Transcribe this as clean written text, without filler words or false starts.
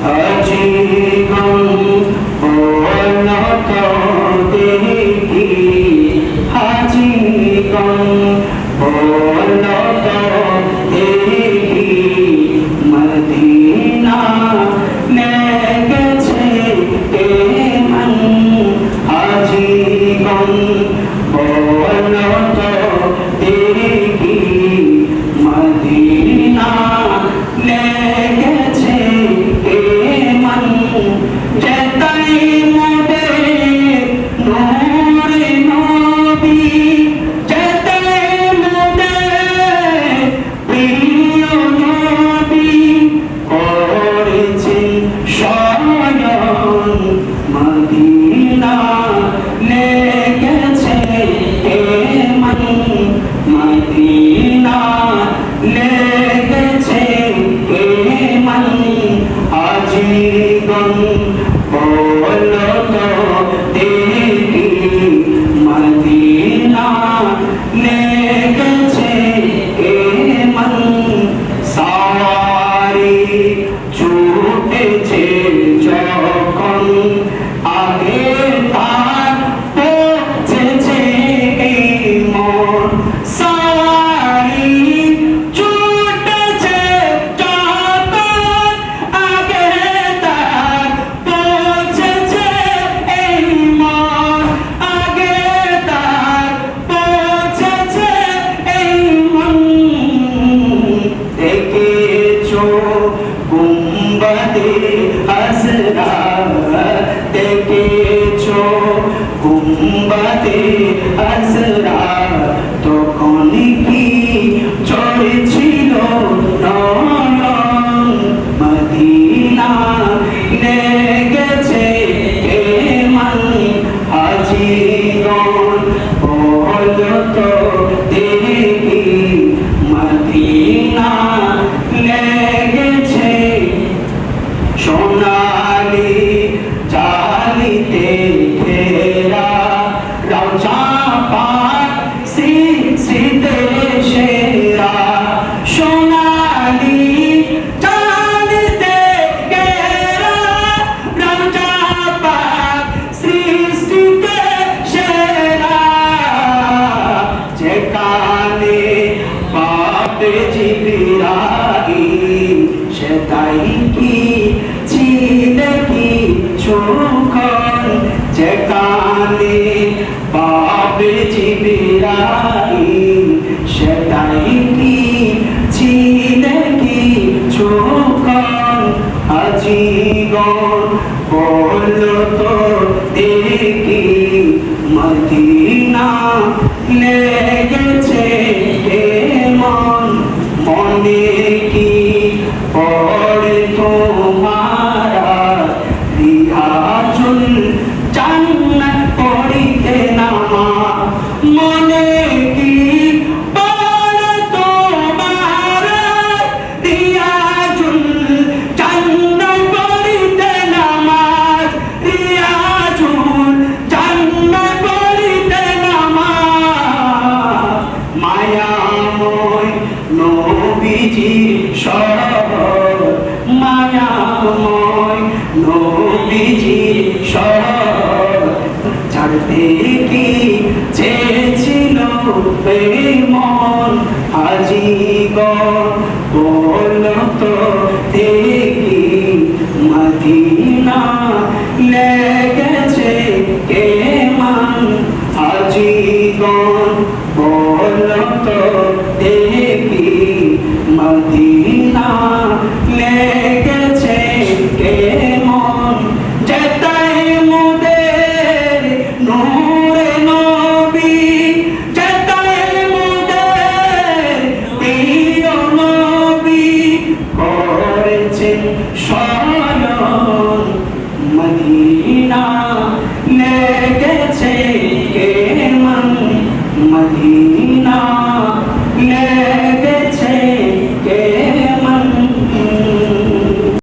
আজীবন বলত দেখি আজীবন বলত দেখি মদিনা লেগেছে কেমন আজীবন বলত দেখি মদিনা লেগেছে কেমন যেতাই মোদের নূরে নবী যেতাই মোদের প্রিয় নবী করেছেন শয়ন মদিনা লেগেছে কেমন মদিনা লেগেছে কেমন আজীবন বলত দেখি মদিনা লেগেছে কেমন সাওয়ারি ছুটেছে যখন আগে তার পৌঁছেছে মন সাওয়ারি ছুটেছে যখন আগে তার পৌঁছেছে মন আগে তার পৌঁছেছে মন দেখেছো গুম্বদে আজরা দেখেছো গুম্বদে আজরা তখন কি চড়ছিল নয়ন মদিনা লেগেছে কেমন আজীবন বলত দেখি মদিনা লেগেছে সোনালি জালিতে ঘেরা রওজা পাক শীতে সেরা সোনালি জালিতে ঘেরা রওজা পাক সৃষ্টিতে সেরা যেখানে পাবে জিবরাইল সেটাই কি ছিলে কি চোখন যেখানে পাবে জিবরাইল সেটাই কি ছিলে কি চোখন আজীবন বলত দেখি মদিনা লেগেছে কেমন মনে কি পড়ে তোমারা রিয়াজুল জান্নাত পড়িতে নামা মনে কি পড়ে তোমারা রিয়াজুল জান্নাত পড়িতে নামাজ রিয়াজুল জান্নাত পড়িতে নামাজ মায়াময় নবীজি শরৎ মায়াময় নবীজি শরৎ ছাড়তে কি চেয়েছিল মন আজীবন বলত দেখি মদিনা